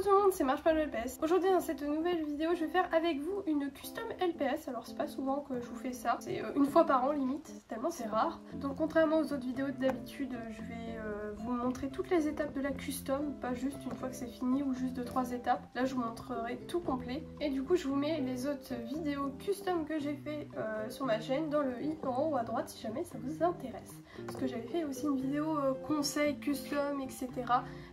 tout le monde, c'est Marshmallow LPS. Aujourd'hui dans cette nouvelle vidéo je vais faire avec vous une custom LPS. Alors c'est pas souvent que je vous fais ça, c'est une fois par an limite, tellement c'est rare. Donc contrairement aux autres vidéos d'habitude, je vais vous montrer toutes les étapes de la custom, pas juste une fois que c'est fini ou juste 2-3 étapes. Là je vous montrerai tout complet. Et du coup je vous mets les autres vidéos custom que j'ai fait sur ma chaîne dans le i en haut ou à droite si jamais ça vous intéresse. Parce que j'avais fait aussi une vidéo conseil custom etc.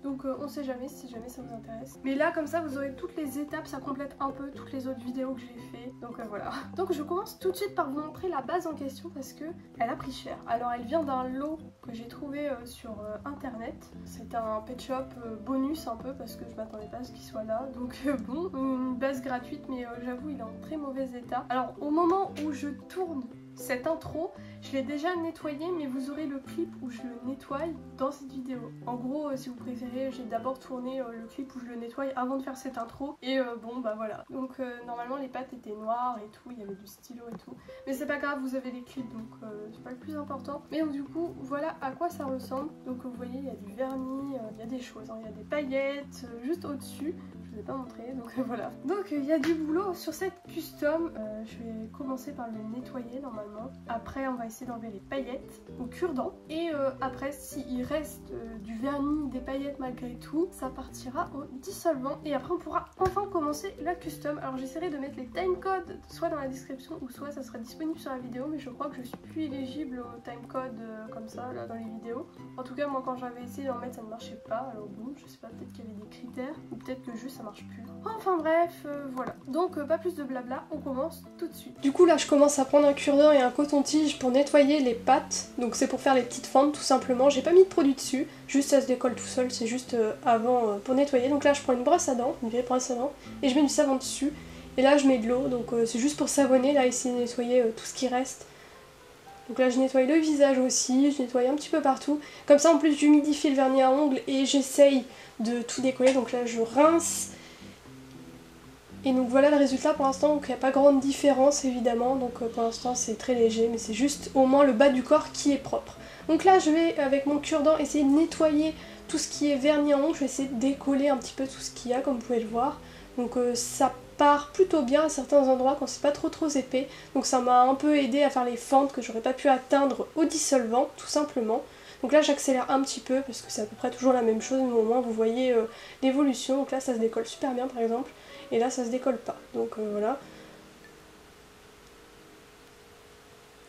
Donc on sait jamais si jamais ça vous intéresse. Mais là comme ça vous aurez toutes les étapes, ça complète un peu toutes les autres vidéos que j'ai fait. Donc voilà. Donc je commence tout de suite par vous montrer la base en question parce que elle a pris cher. Alors elle vient d'un lot que j'ai trouvé sur internet. C'est un pet shop bonus un peu parce que je m'attendais pas à ce qu'il soit là. Donc bon, une base gratuite mais j'avoue il est en très mauvais état. Alors au moment où je tourne cette intro, je l'ai déjà nettoyé mais vous aurez le clip où je le nettoie dans cette vidéo. En gros, si vous préférez, j'ai d'abord tourné le clip où je le nettoie avant de faire cette intro et bon bah voilà. Donc normalement les pattes étaient noires et tout, il y avait du stylo et tout. Mais c'est pas grave, vous avez les clips donc c'est pas le plus important. Mais donc du coup, voilà à quoi ça ressemble. Donc vous voyez, il y a du vernis, il y a des choses, hein. Il y a des paillettes juste au-dessus. Je vous ai pas montré donc voilà. Donc il y a du boulot sur cette custom. Je vais commencer par le nettoyer normalement. Après on va essayer d'enlever les paillettes au cure-dent. Et après s'il reste du vernis, des paillettes malgré tout, ça partira au dissolvant. Et après on pourra enfin commencer la custom. Alors j'essaierai de mettre les timecodes soit dans la description ou soit ça sera disponible sur la vidéo. Mais je crois que je suis plus éligible au timecode comme ça là dans les vidéos. En tout cas moi quand j'avais essayé d'en mettre ça ne marchait pas. Alors bon je sais pas, peut-être qu'il y avait des critères ou peut-être que juste ça marche plus. Enfin bref voilà. Donc pas plus de blabla, on commence tout de suite. Du coup là je commence à prendre un cure-dent et un coton-tige pour nettoyer les pattes. Donc c'est pour faire les petites fentes tout simplement. J'ai pas mis de produit dessus, juste ça se décolle tout seul, c'est juste avant pour nettoyer. Donc là je prends une brosse à dents, une vieille brosse à dents, et je mets du savon dessus. Et là je mets de l'eau, donc c'est juste pour savonner, là essayer de nettoyer tout ce qui reste. Donc là je nettoie le visage aussi, je nettoie un petit peu partout. Comme ça en plus j'humidifie le vernis à ongles et j'essaye de tout décoller. Donc là je rince. Et donc voilà le résultat pour l'instant, donc il n'y a pas grande différence évidemment, donc pour l'instant c'est très léger, mais c'est juste au moins le bas du corps qui est propre. Donc là je vais avec mon cure-dent essayer de nettoyer tout ce qui est vernis à ongles, je vais essayer de décoller un petit peu tout ce qu'il y a comme vous pouvez le voir. Donc ça part plutôt bien à certains endroits quand c'est pas trop épais, donc ça m'a un peu aidé à faire les fentes que j'aurais pas pu atteindre au dissolvant tout simplement. Donc là j'accélère un petit peu parce que c'est à peu près toujours la même chose, mais au moins vous voyez l'évolution. Donc là ça se décolle super bien par exemple. Et là ça se décolle pas, donc voilà.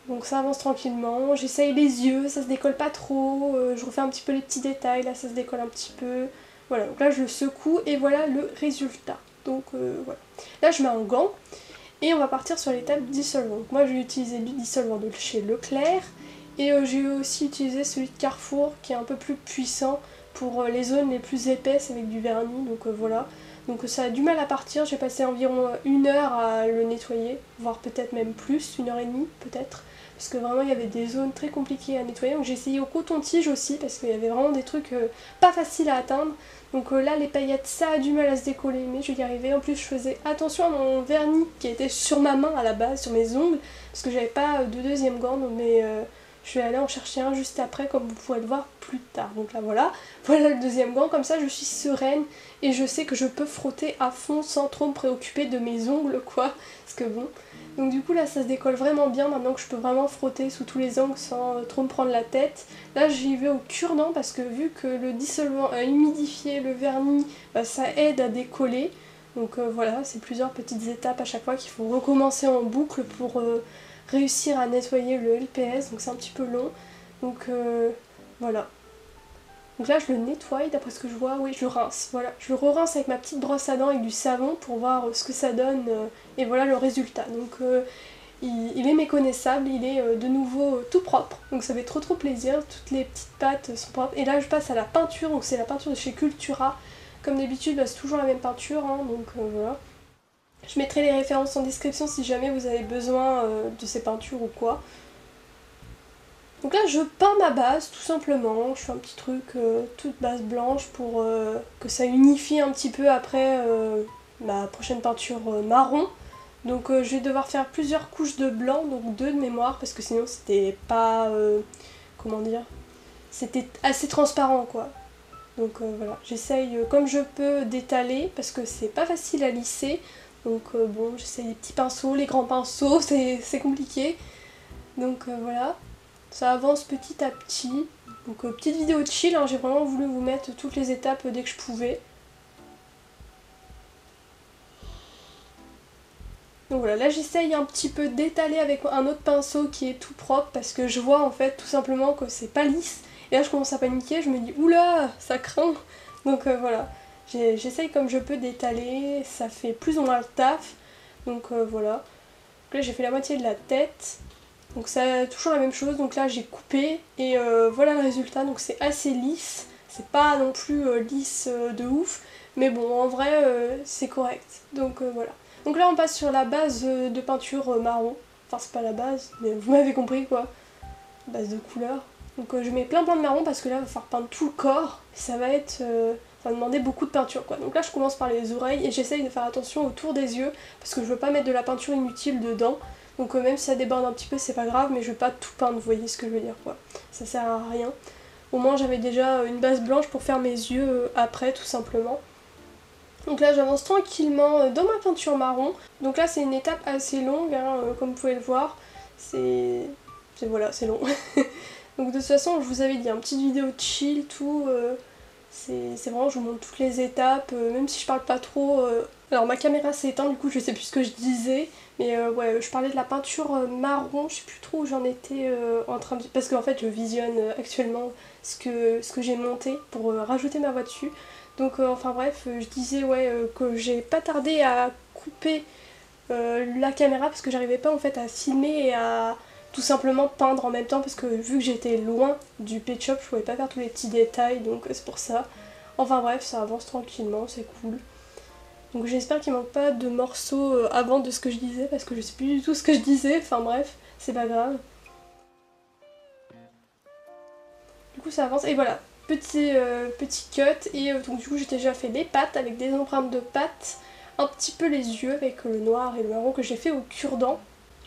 Donc ça avance tranquillement, j'essaye les yeux, ça se décolle pas trop, je refais un petit peu les petits détails, là ça se décolle un petit peu. Voilà, donc là je le secoue et voilà le résultat. Donc voilà. Là je mets un gant et on va partir sur l'étape dissolvant. Donc moi j'ai utilisé du dissolvant de chez Leclerc et j'ai aussi utilisé celui de Carrefour qui est un peu plus puissant pour les zones les plus épaisses avec du vernis, donc voilà. Donc ça a du mal à partir, j'ai passé environ 1 heure à le nettoyer, voire peut-être même plus, 1h30 peut-être, parce que vraiment il y avait des zones très compliquées à nettoyer. Donc j'ai essayé au coton-tige aussi, parce qu'il y avait vraiment des trucs pas faciles à atteindre. Donc là les paillettes ça a du mal à se décoller, mais je vais y arriver. En plus je faisais attention à mon vernis qui était sur ma main à la base, sur mes ongles, parce que j'avais pas de deuxième gant, mais je vais aller en chercher un juste après comme vous pourrez le voir plus tard. Donc là voilà le deuxième gant, comme ça je suis sereine et je sais que je peux frotter à fond sans trop me préoccuper de mes ongles quoi, parce que bon. Donc du coup là ça se décolle vraiment bien maintenant que je peux vraiment frotter sous tous les angles sans trop me prendre la tête. Là j'y vais au cure-dent parce que vu que le dissolvant a humidifié le vernis, bah, ça aide à décoller. Donc voilà, c'est plusieurs petites étapes à chaque fois qu'il faut recommencer en boucle pour réussir à nettoyer le LPS, donc c'est un petit peu long. Donc voilà. Donc là je le nettoie, d'après ce que je vois, oui je le rince, voilà. Je le re-rince avec ma petite brosse à dents avec du savon pour voir ce que ça donne et voilà le résultat. Donc il est méconnaissable, il est de nouveau tout propre, donc ça fait trop plaisir, toutes les petites pattes sont propres. Et là je passe à la peinture, donc c'est la peinture de chez Cultura. Comme d'habitude bah, c'est toujours la même peinture, hein, donc voilà. Je mettrai les références en description si jamais vous avez besoin de ces peintures ou quoi. Donc là je peins ma base tout simplement, je fais un petit truc toute base blanche pour que ça unifie un petit peu après ma prochaine peinture marron. Donc je vais devoir faire plusieurs couches de blanc, donc 2 de mémoire, parce que sinon c'était pas... comment dire, c'était assez transparent quoi. Donc voilà, j'essaye comme je peux d'étaler parce que c'est pas facile à lisser. Donc bon, j'essaye les petits pinceaux, les grands pinceaux, c'est compliqué. Donc voilà, ça avance petit à petit. Donc petite vidéo de chill, hein, j'ai vraiment voulu vous mettre toutes les étapes dès que je pouvais. Donc voilà, là j'essaye un petit peu d'étaler avec un autre pinceau qui est tout propre parce que je vois en fait tout simplement que c'est pas lisse. Et là je commence à paniquer, je me dis oula, ça craint. Donc voilà, j'essaye comme je peux d'étaler, ça fait plus ou moins le taf. Donc voilà. Donc là j'ai fait la moitié de la tête. Donc c'est toujours la même chose, donc là j'ai coupé et voilà le résultat. Donc c'est assez lisse, c'est pas non plus lisse de ouf. Mais bon, en vrai c'est correct. Donc voilà. Donc là on passe sur la base de peinture marron. Enfin c'est pas la base, mais vous m'avez compris quoi. Base de couleur. Donc je mets plein de marron parce que là il va falloir peindre tout le corps. Ça va être... ça va demander beaucoup de peinture quoi. Donc là je commence par les oreilles et j'essaye de faire attention autour des yeux parce que je veux pas mettre de la peinture inutile dedans. Donc même si ça déborde un petit peu c'est pas grave, mais je veux pas tout peindre, vous voyez ce que je veux dire quoi. Ça sert à rien. Au moins j'avais déjà une base blanche pour faire mes yeux après tout simplement. Donc là j'avance tranquillement dans ma peinture marron. Donc là c'est une étape assez longue, hein, comme vous pouvez le voir. Voilà, c'est long. Donc de toute façon je vous avais dit, une petite vidéo de chill, tout. C'est vraiment, je vous montre toutes les étapes, même si je parle pas trop. Alors ma caméra s'est éteinte, du coup je sais plus ce que je disais. Mais ouais, je parlais de la peinture marron, je sais plus trop où j'en étais en train de... Parce qu'en fait je visionne actuellement ce que j'ai monté pour rajouter ma voix dessus. Donc enfin bref, je disais ouais que j'ai pas tardé à couper la caméra parce que j'arrivais pas en fait à filmer et à tout simplement peindre en même temps parce que vu que j'étais loin du pet shop, je pouvais pas faire tous les petits détails, donc c'est pour ça. Enfin bref, ça avance tranquillement, c'est cool. Donc j'espère qu'il manque pas de morceaux avant de ce que je disais parce que je sais plus du tout ce que je disais, enfin bref, c'est pas grave. Du coup ça avance et voilà, petit cut et donc du coup j'ai déjà fait des pattes avec des empreintes de pattes, un petit peu les yeux avec le noir et le marron que j'ai fait au cure-dent.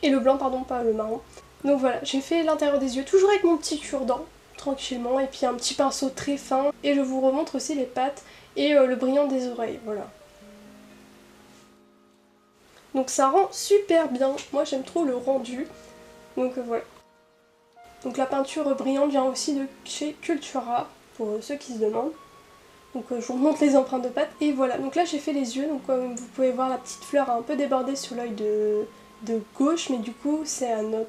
Et le blanc pardon, pas le marron. Donc voilà, j'ai fait l'intérieur des yeux toujours avec mon petit cure-dent, tranquillement, et puis un petit pinceau très fin. Et je vous remontre aussi les pattes et le brillant des oreilles, voilà. Donc ça rend super bien, moi j'aime trop le rendu. Donc voilà. Donc la peinture brillante vient aussi de chez Cultura, pour ceux qui se demandent. Donc je vous remontre les empreintes de pattes et voilà. Donc là j'ai fait les yeux, donc comme vous pouvez voir la petite fleur a un peu débordé sur l'œil de gauche, mais du coup c'est à notre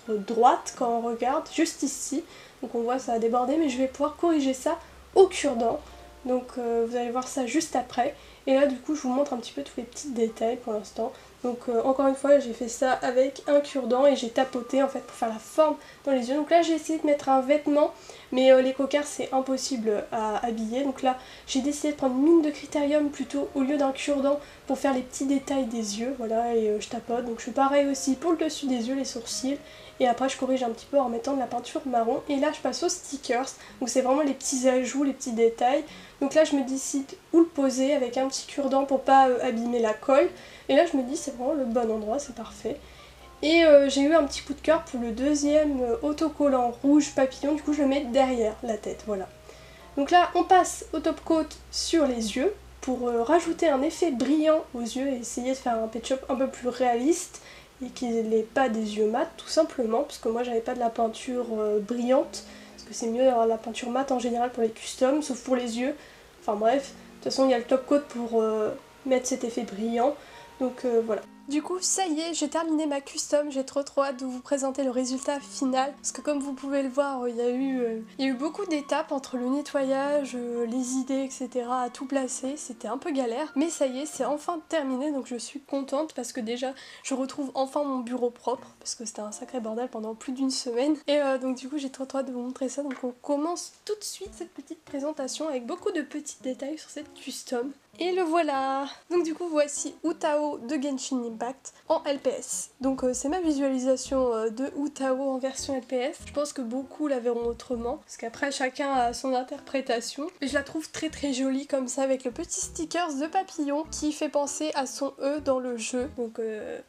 droite quand on regarde, juste ici. Donc on voit ça a débordé, mais je vais pouvoir corriger ça au cure-dent. Donc vous allez voir ça juste après. Et là du coup je vous montre un petit peu tous les petits détails pour l'instant. Donc encore une fois j'ai fait ça avec un cure-dent et j'ai tapoté en fait pour faire la forme dans les yeux. Donc là j'ai essayé de mettre un vêtement, mais les cocards c'est impossible à habiller. Donc là j'ai décidé de prendre une mine de critérium plutôt au lieu d'un cure-dent pour faire les petits détails des yeux. Voilà, et je tapote. Donc je fais pareil aussi pour le dessus des yeux, les sourcils. Et après je corrige un petit peu en mettant de la peinture marron. Et là je passe aux stickers. Donc c'est vraiment les petits ajouts, les petits détails. Donc là je me décide où le poser avec un petit cure-dent pour pas abîmer la colle. Et là je me dis c'est vraiment le bon endroit, c'est parfait. Et j'ai eu un petit coup de cœur pour le deuxième autocollant rouge papillon. Du coup je le mets derrière la tête, voilà. Donc là on passe au top coat sur les yeux pour rajouter un effet brillant aux yeux et essayer de faire un pet shop un peu plus réaliste et qu'il n'ait pas des yeux mat tout simplement, parce que moi j'avais pas de la peinture brillante, parce que c'est mieux d'avoir de la peinture mat en général pour les customs, sauf pour les yeux. Enfin bref, de toute façon il y a le top coat pour mettre cet effet brillant, donc voilà. Du coup ça y est, j'ai terminé ma custom, j'ai trop hâte de vous présenter le résultat final parce que comme vous pouvez le voir, il y a eu beaucoup d'étapes entre le nettoyage, les idées, etc. à tout placer, c'était un peu galère, mais ça y est, c'est enfin terminé, donc je suis contente parce que déjà je retrouve enfin mon bureau propre parce que c'était un sacré bordel pendant plus d'une semaine et donc du coup j'ai trop hâte de vous montrer ça. Donc on commence tout de suite cette petite présentation avec beaucoup de petits détails sur cette custom. Et le voilà. Donc du coup voici Hu-Tao de Genshin Impact en LPS. Donc c'est ma visualisation de Hu-Tao en version LPS. Je pense que beaucoup la verront autrement parce qu'après chacun a son interprétation. Et je la trouve très très jolie comme ça avec le petit stickers de papillon qui fait penser à son E dans le jeu. Donc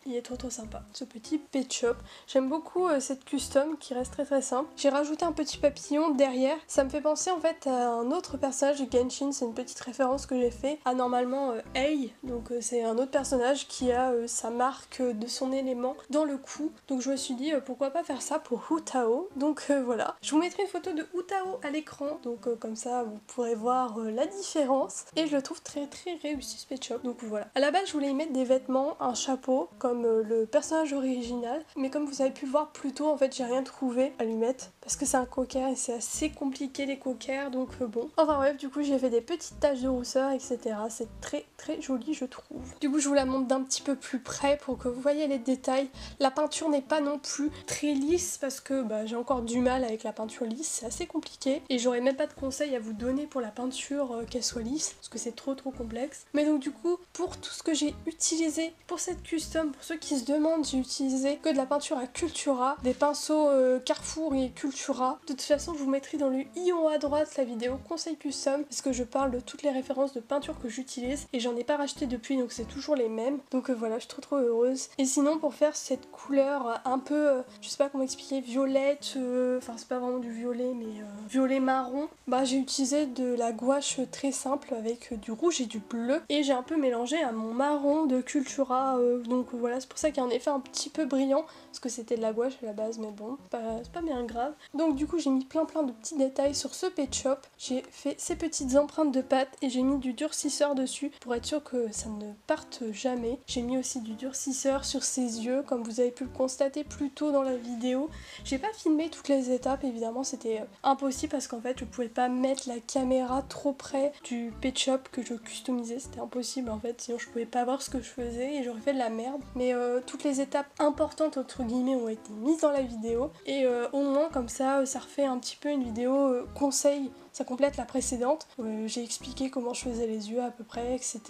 il est trop sympa ce petit pet shop. J'aime beaucoup cette custom qui reste très simple. J'ai rajouté un petit papillon derrière. Ça me fait penser en fait à un autre personnage de Genshin. C'est une petite référence que j'ai fait à normalement Ei. Donc c'est un autre personnage qui a sa marque de son élément dans le cou. Donc je me suis dit pourquoi pas faire ça pour Hu-Tao. Donc voilà. Je vous mettrai une photo de Hu-Tao à l'écran. Donc comme ça vous pourrez voir la différence. Et je le trouve très réussi ce pet shop. Donc voilà. À la base je voulais y mettre des vêtements, un chapeau comme le personnage original. Mais comme vous avez pu le voir plus tôt, en fait j'ai rien trouvé à lui mettre. Parce que c'est un cocker et c'est assez compliqué les cockers. Donc bon. Enfin bref, du coup j'ai fait des petites taches de rousseur, etc. C'est très joli je trouve. Du coup je vous la montre d'un petit peu plus près pour que vous voyez les détails. La peinture n'est pas non plus très lisse parce que j'ai encore du mal avec la peinture lisse, c'est assez compliqué et j'aurais même pas de conseils à vous donner pour la peinture qu'elle soit lisse parce que c'est trop complexe. Mais donc du coup pour tout ce que j'ai utilisé pour cette custom, pour ceux qui se demandent, j'ai utilisé que de la peinture à Cultura, des pinceaux Carrefour et Cultura. De toute façon je vous mettrai dans le i en haut à droite la vidéo conseil custom parce que je parle de toutes les références de peinture que j'utilise et j'en ai pas racheté depuis donc c'est toujours les mêmes. Donc voilà, je suis trop heureuse. Et sinon pour faire cette couleur un peu, je sais pas comment expliquer, violette, enfin c'est pas vraiment du violet mais violet marron, j'ai utilisé de la gouache très simple avec du rouge et du bleu et j'ai un peu mélangé à mon marron de Cultura, donc voilà, c'est pour ça qu'il y a un effet un petit peu brillant parce que c'était de la gouache à la base mais bon, c'est pas bien grave. Donc du coup j'ai mis plein de petits détails sur ce pet shop, j'ai fait ces petites empreintes de pâte et j'ai mis du durcisseur dessus pour être sûr que ça ne parte jamais. J'ai mis aussi du durcisseur sur ses yeux comme vous avez pu le constater plus tôt dans la vidéo. J'ai pas filmé toutes les étapes évidemment, c'était impossible parce qu'en fait je pouvais pas mettre la caméra trop près du pet shop que je customisais, c'était impossible en fait, sinon je pouvais pas voir ce que je faisais et j'aurais fait de la merde. Mais toutes les étapes importantes entre guillemets ont été mises dans la vidéo et au moins comme ça refait un petit peu une vidéo conseil. Ça complète la précédente, j'ai expliqué comment je faisais les yeux à peu près, etc.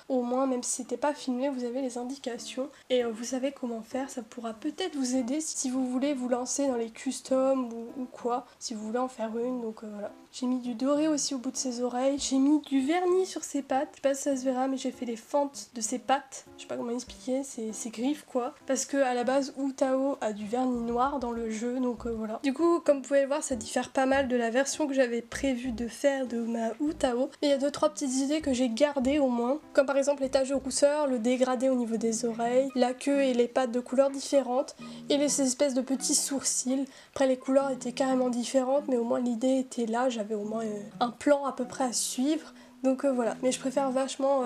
Au moins, même si c'était pas filmé, vous avez les indications et vous savez comment faire, ça pourra peut-être vous aider si vous voulez vous lancer dans les customs ou quoi, si vous voulez en faire une, donc voilà. J'ai mis du doré aussi au bout de ses oreilles, j'ai mis du vernis sur ses pattes, je sais pas si ça se verra mais j'ai fait les fentes de ses pattes, je sais pas comment expliquer, ses griffes quoi, parce que à la base Hu-Tao a du vernis noir dans le jeu, donc voilà. Du coup, comme vous pouvez le voir, ça diffère pas mal de la version que j'avais prévue de faire de ma Hu-Tao. Et il y a 2-3 petites idées que j'ai gardées au moins, comme par exemple les taches de rousseur, le dégradé au niveau des oreilles, la queue et les pattes de couleurs différentes, et les espèces de petits sourcils. Après les couleurs étaient carrément différentes, mais au moins l'idée était là, j'avais au moins un plan à peu près à suivre. Donc voilà, mais je préfère vachement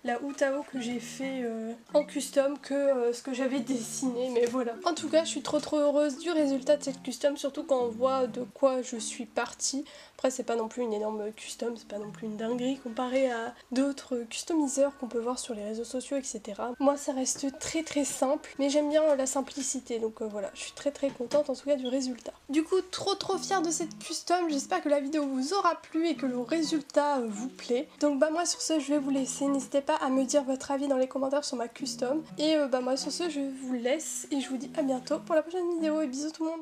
la Hu-Tao que j'ai fait en custom que ce que j'avais dessiné, mais voilà. En tout cas, je suis trop heureuse du résultat de cette custom, surtout quand on voit de quoi je suis partie. Après, c'est pas non plus une énorme custom, c'est pas non plus une dinguerie comparé à d'autres customiseurs qu'on peut voir sur les réseaux sociaux, etc. Moi, ça reste très simple, mais j'aime bien la simplicité, donc voilà, je suis très contente en tout cas du résultat. Du coup, trop fière de cette custom, j'espère que la vidéo vous aura plu et que le résultat vous plaît. Donc moi sur ce, je vais vous laisser, n'hésitez pas à me dire votre avis dans les commentaires sur ma custom. Et moi sur ce, je vous laisse et je vous dis à bientôt pour la prochaine vidéo et bisous tout le monde.